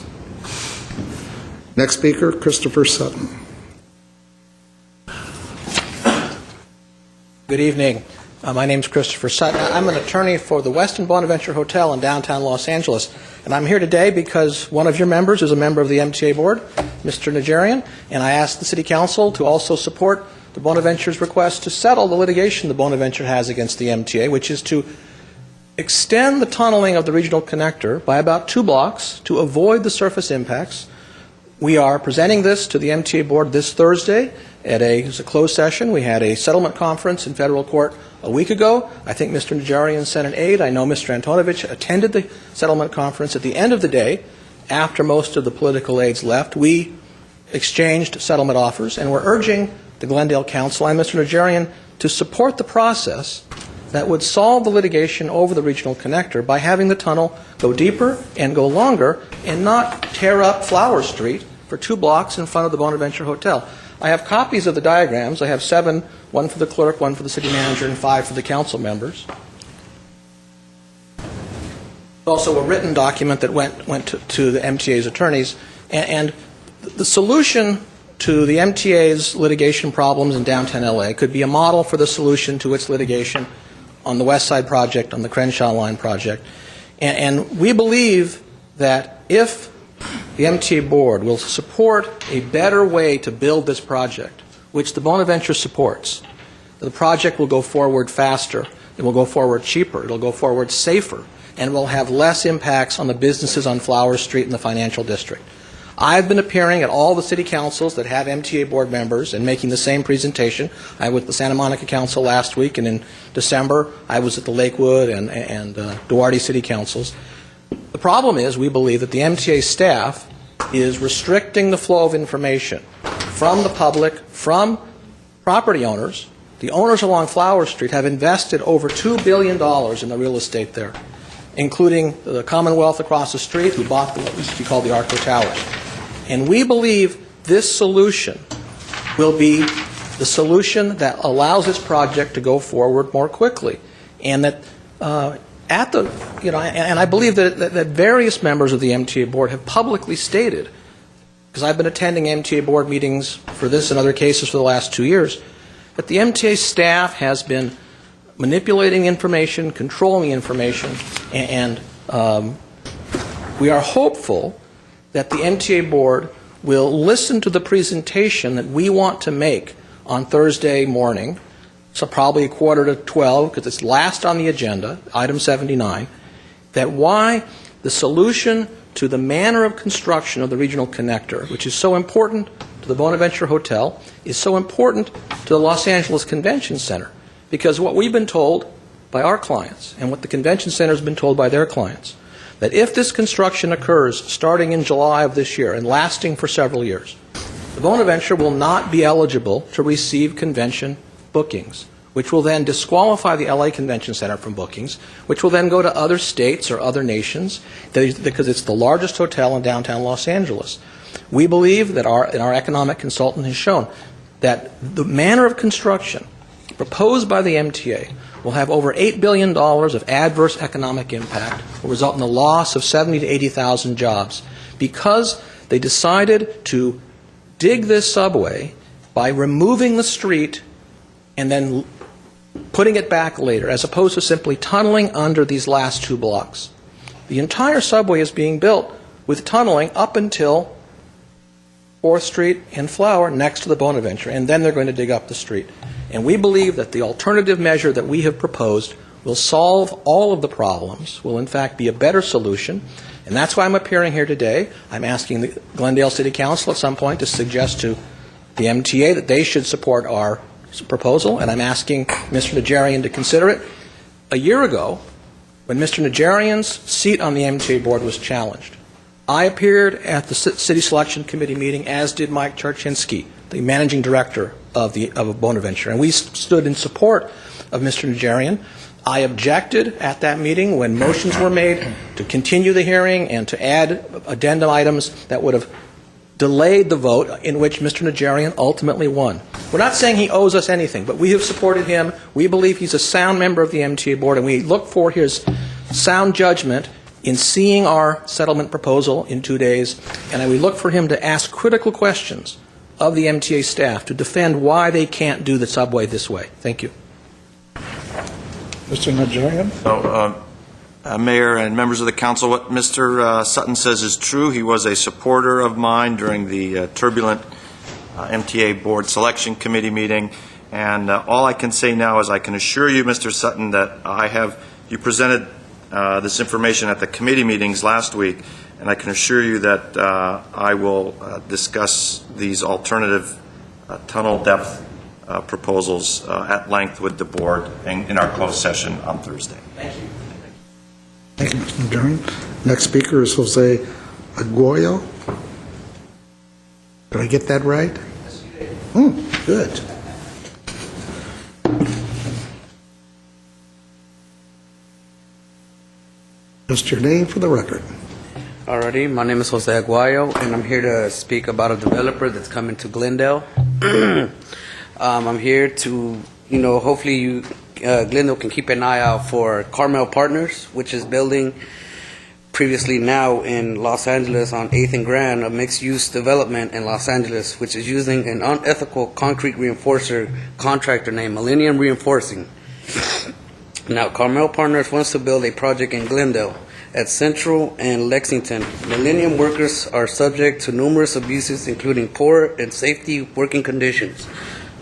Next speaker, Christopher Sutton. Good evening. My name is Christopher Sutton. I'm an attorney for the Westin Bonaventure Hotel in downtown Los Angeles. And I'm here today because one of your members is a member of the MTA board, Mr. Najarian, and I asked the City Council to also support the Bonaventure's request to settle the litigation the Bonaventure has against the MTA, which is to extend the tunneling of the regional connector by about 2 blocks to avoid the surface impacts. We are presenting this to the MTA board this Thursday at a closed session. We had a settlement conference in federal court a week ago. I think Mr. Najarian sent an aide. I know Mr. Antonovich attended the settlement conference. At the end of the day, after most of the political aides left, we exchanged settlement offers, and we're urging the Glendale Council and Mr. Najarian to support the process that would solve the litigation over the regional connector by having the tunnel go deeper and go longer and not tear up Flower Street for 2 blocks in front of the Bonaventure Hotel. I have copies of the diagrams. I have 7, 1 for the clerk, 1 for the city manager, and 5 for the council members. Also a written document that went to the MTA's attorneys. And the solution to the MTA's litigation problems in downtown LA could be a model for the solution to its litigation on the West Side project, on the Crenshaw Line project. And we believe that if the MTA board will support a better way to build this project, which the Bonaventure supports, the project will go forward faster, it will go forward cheaper, it will go forward safer, and will have less impacts on the businesses on Flower Street and the financial district. I've been appearing at all the city councils that have MTA board members and making the same presentation. I was at the Santa Monica Council last week, and in December I was at the Lakewood and Duarte city councils. The problem is we believe that the MTA staff is restricting the flow of information from the public, from property owners, the owners along Flower Street, have invested over $2 billion in the real estate there, including the Commonwealth across the street, who bought what used to be called the Arco Towers. And we believe this solution will be the solution that allows this project to go forward more quickly. And that and I believe that various members of the MTA board have publicly stated, because I've been attending MTA board meetings for this and other cases for the last 2 years, that the MTA staff has been manipulating information, controlling information, and we are hopeful that the MTA board will listen to the presentation that we want to make on Thursday morning, so probably 11:45, because it's last on the agenda, item 79, that why the solution to the manner of construction of the regional connector, which is so important to the Bonaventure Hotel, is so important to the Los Angeles Convention Center. Because what we've been told by our clients, and what the Convention Center has been told by their clients, that if this construction occurs starting in July of this year and lasting for several years, the Bonaventure will not be eligible to receive convention bookings, which will then disqualify the LA Convention Center from bookings, which will then go to other states or other nations, because it's the largest hotel in downtown Los Angeles. We believe that our economic consultant has shown that the manner of construction proposed by the MTA will have over $8 billion of adverse economic impact, will result in the loss of 70,000 to 80,000 jobs, because they decided to dig this subway by removing the street and then putting it back later, as opposed to simply tunneling under these last 2 blocks. The entire subway is being built with tunneling up until 4th Street and Flower next to the Bonaventure, and then they're going to dig up the street. And we believe that the alternative measure that we have proposed will solve all of the problems, will in fact be a better solution, and that's why I'm appearing here today. I'm asking the Glendale City Council at some point to suggest to the MTA that they should support our proposal, and I'm asking Mr. Najarian to consider it. A year ago, when Mr. Najarian's seat on the MTA board was challenged, I appeared at the City Selection Committee meeting, as did Mike Charchinsky, the managing director of Bonaventure, and we stood in support of Mr. Najarian. I objected at that meeting when motions were made to continue the hearing and to add addendum items that would have delayed the vote, in which Mr. Najarian ultimately won. We're not saying he owes us anything, but we have supported him. We believe he's a sound member of the MTA board, and we look for his sound judgment in seeing our settlement proposal in 2 days, and we look for him to ask critical questions of the MTA staff to defend why they can't do the subway this way. Thank you. Mr. Najarian? So, Mayor and members of the council, what Mr. Sutton says is true. He was a supporter of mine during the turbulent MTA Board Selection Committee meeting, and all I can say now is I can assure you, Mr. Sutton, that you presented this information at the committee meetings last week, and I can assure you that I will discuss these alternative tunnel depth proposals at length with the board in our closed session on Thursday. Thank you. Thank you, Mr. Najarian. Next speaker is Jose Aguayo. Did I get that right? Yes, you did. Good. Just your name for the record. Alrighty, my name is Jose Aguayo, and I'm here to speak about a developer that's coming to Glendale. I'm here to, hopefully Glendale can keep an eye out for Carmel Partners, which is building previously now in Los Angeles on 8th and Grand, a mixed-use development in Los Angeles, which is using an unethical concrete reinforcer contractor named Millennium Reinforcing. Now, Carmel Partners wants to build a project in Glendale at Central and Lexington. Millennium workers are subject to numerous abuses, including poor and safety working conditions,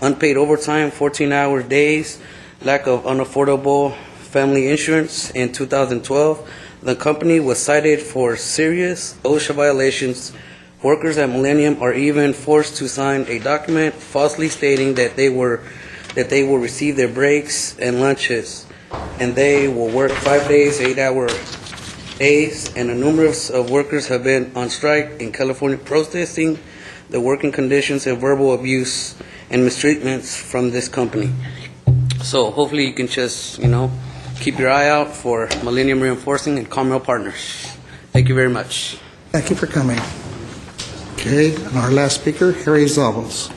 unpaid overtime, 14-hour days, lack of unaffordable family insurance. In 2012, the company was cited for serious OSHA violations. Workers at Millennium are even forced to sign a document falsely stating that they will receive their breaks and lunches, and they will work 5 days, 8-hour days, and a numerous of workers have been on strike in California protesting the working conditions and verbal abuse and mistreatments from this company. So hopefully you can just, keep your eye out for Millennium Reinforcing and Commonwealth Partners. Thank you very much. Thank you for coming. Okay, and our last speaker, Harry Zavos.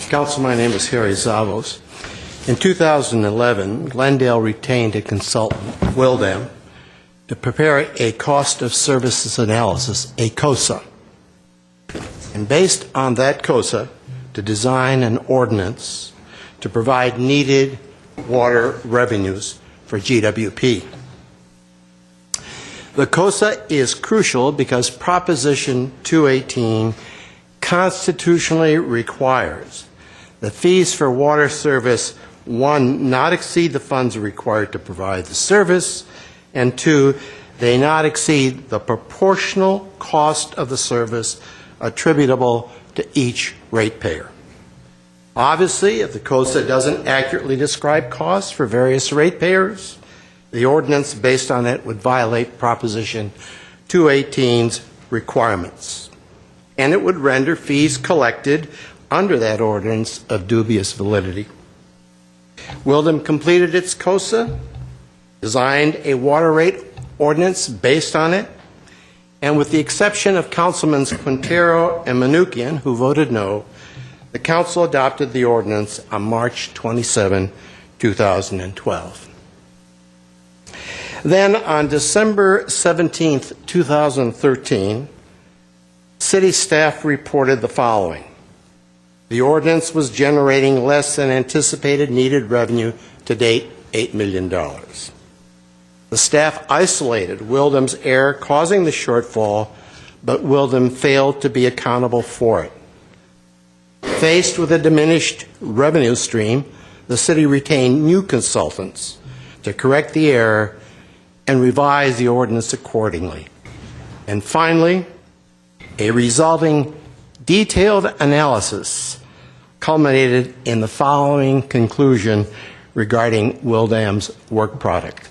Council, my name is Harry Zavos. In 2011, Glendale retained a consultant, Wildam, to prepare a cost of services analysis, a COSA. And based on that COSA, to design an ordinance to provide needed water revenues for GWP. The COSA is crucial because Proposition 218 constitutionally requires the fees for water service, one, not exceed the funds required to provide the service, and two, they not exceed the proportional cost of the service attributable to each ratepayer. Obviously, if the COSA doesn't accurately describe costs for various ratepayers, the ordinance based on it would violate Proposition 218's requirements, and it would render fees collected under that ordinance of dubious validity. Wildam completed its COSA, designed a water rate ordinance based on it, and with the exception of Councilmans Quintero and Manukian, who voted no, the Council adopted the ordinance on March 27, 2012. Then on December 17, 2013, City staff reported the following. The ordinance was generating less than anticipated needed revenue, to date $8 million. The staff isolated Wildam's error causing the shortfall, but Wildam failed to be accountable for it. Faced with a diminished revenue stream, the city retained new consultants to correct the error and revise the ordinance accordingly. And finally, a resolving detailed analysis culminated in the following conclusion regarding Wildam's work product.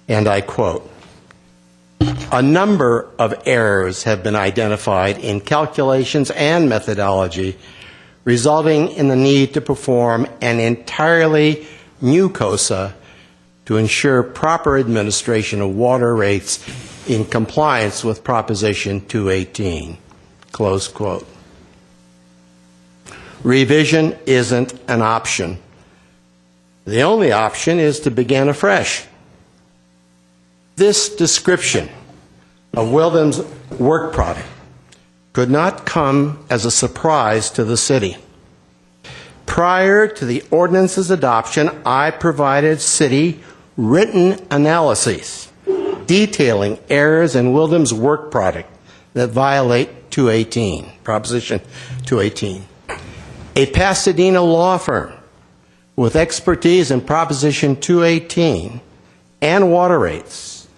And I quote, "A number of errors have been identified in calculations and methodology, resulting in the need to perform an entirely new COSA to ensure proper administration of water rates in compliance with Proposition 218." Close quote. Revision isn't an option. The only option is to begin afresh. This description of Wildam's work product could not come as a surprise to the city. Prior to the ordinance's adoption, I provided city written analyses detailing errors in Wildam's work product that violate 218, Proposition 218. A Pasadena law firm with expertise in Proposition 218 and water rates,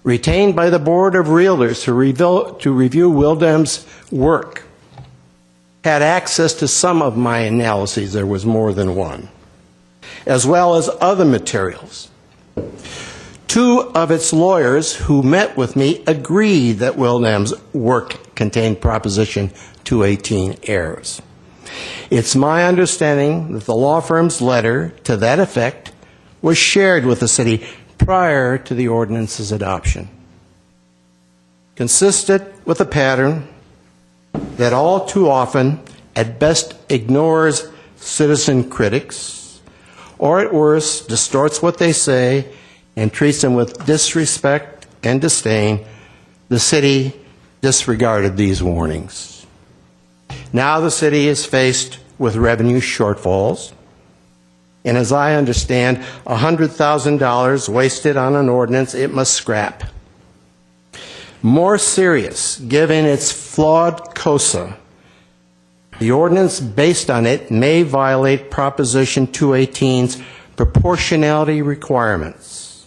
retained by the Board of Realtors to review Wildam's work, had access to some of my analyses, there was more than one, as well as other materials. Two of its lawyers who met with me agreed that Wildam's work contained Proposition 218 errors. It's my understanding that the law firm's letter to that effect was shared with the city prior to the ordinance's adoption. Consistent with a pattern that all too often at best ignores citizen critics, or at worst distorts what they say and treats them with disrespect and disdain, the city disregarded these warnings. Now the city is faced with revenue shortfalls, and as I understand, $100,000 wasted on an ordinance it must scrap. More serious, given its flawed COSA, the ordinance based on it may violate Proposition 218's proportionality requirements.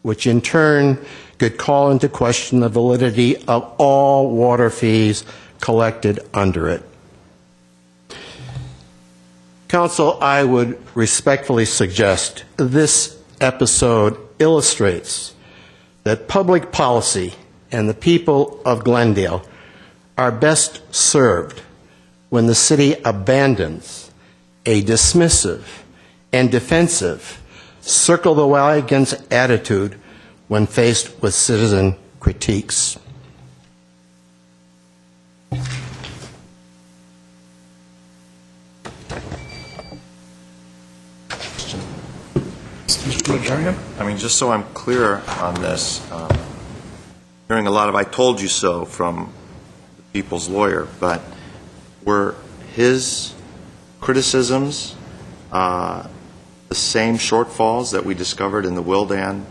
which in turn could call into question the validity of all water fees collected under it. Council, I would respectfully suggest this episode illustrates that public policy and the people of Glendale are best served when the city abandons a dismissive and defensive circle the wagons attitude when faced with citizen critiques. I mean, just so I'm clear on this, hearing a lot of "I told you so" from the people's lawyer, but were his criticisms the same shortfalls that we discovered in the Wildan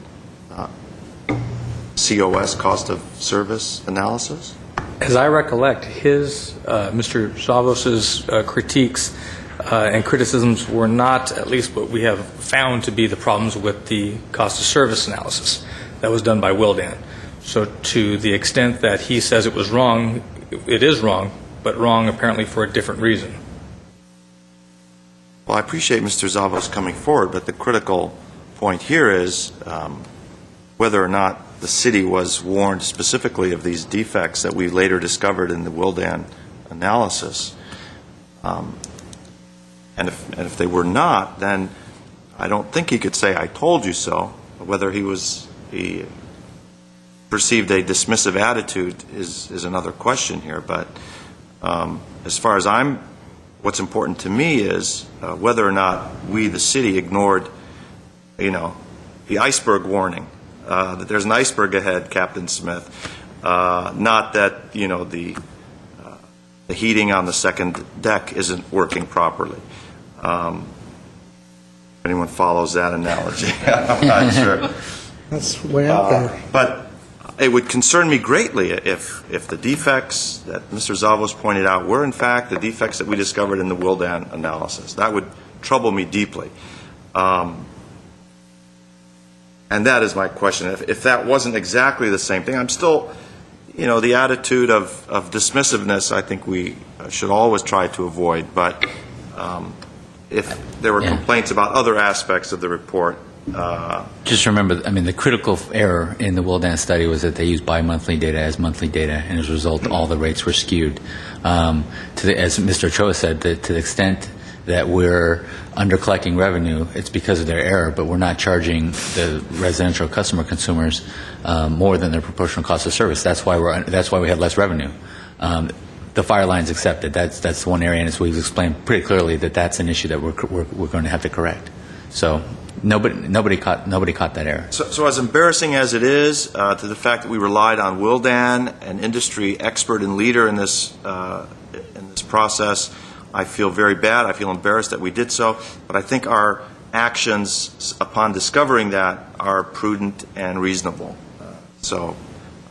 COS, cost of service analysis? As I recollect, Mr. Zavos's critiques and criticisms were not, at least what we have found to be the problems with the cost of service analysis that was done by Wildan. So to the extent that he says it was wrong, it is wrong, but wrong apparently for a different reason. Well, I appreciate Mr. Zavos coming forward, but the critical point here is whether or not the city was warned specifically of these defects that we later discovered in the Wildan analysis. And if they were not, then I don't think he could say, "I told you so." Whether he perceived a dismissive attitude is another question here. But as far as what's important to me is whether or not we, the city, ignored, the iceberg warning, that there's an iceberg ahead, Captain Smith. Not that, the heating on the second deck isn't working properly. If anyone follows that analogy, I'm not sure. That's way out there. But it would concern me greatly if the defects that Mr. Zavos pointed out were in fact the defects that we discovered in the Wildan analysis. That would trouble me deeply. And that is my question. If that wasn't exactly the same thing, I'm still, the attitude of dismissiveness I think we should always try to avoid. But if there were complaints about other aspects of the report. Just remember, the critical error in the Wildan study was that they used bi-monthly data as monthly data, and as a result, all the rates were skewed. As Mr. Ochoa said, to the extent that we're under-collecting revenue, it's because of their error, but we're not charging the residential consumers more than their proportional cost of service. That's why we have less revenue. The fire line's accepted. That's one area, and as we've explained pretty clearly, that's an issue that we're going to have to correct. So nobody caught that error. So as embarrassing as it is to the fact that we relied on Wildan, an industry expert and leader in this process, I feel very bad. I feel embarrassed that we did so. But I think our actions upon discovering that are prudent and reasonable. So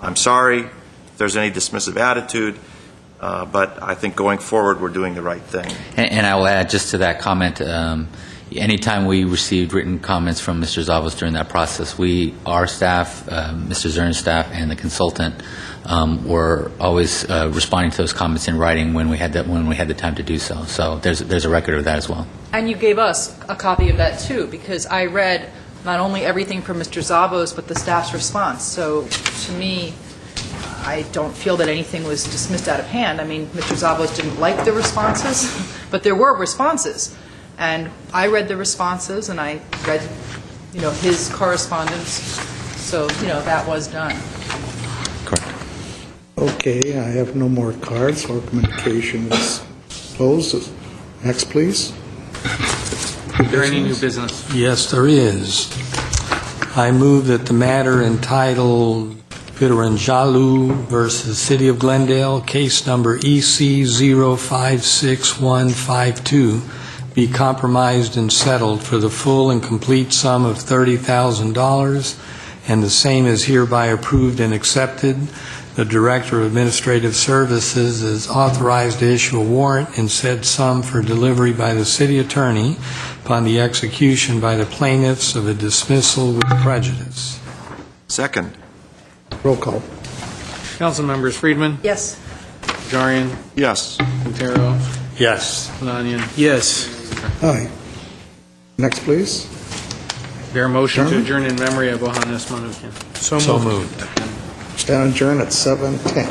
I'm sorry if there's any dismissive attitude. But I think going forward, we're doing the right thing. And I will add just to that comment, anytime we received written comments from Mr. Zavos during that process, our staff, Mr. Zern's staff, and the consultant were always responding to those comments in writing when we had the time to do so. So there's a record of that as well. And you gave us a copy of that too, because I read not only everything from Mr. Zavos, but the staff's response. So to me, I don't feel that anything was dismissed out of hand. Mr. Zavos didn't like the responses, but there were responses. And I read the responses, and I read, his correspondence. So, that was done. Correct. Okay, I have no more cards. Our communication is closed. Next, please. Is there any new business? Yes, there is. I move that the matter entitled Piranjalu versus City of Glendale, case number EC 056152, be compromised and settled for the full and complete sum of $30,000, and the same is hereby approved and accepted. The Director of Administrative Services is authorized to issue a warrant in said sum for delivery by the City Attorney upon the execution by the plaintiffs of a dismissal with prejudice. Second. Roll call. Council members: Friedman, Yes. Najarian, Yes. Quintero, Yes. Sinanian. Yes. Aye. Next, please. Bear motion to Adjourn. adjourn in memory of Johannes Manukian. So So moved. moved. Stand adjourned at 7:10.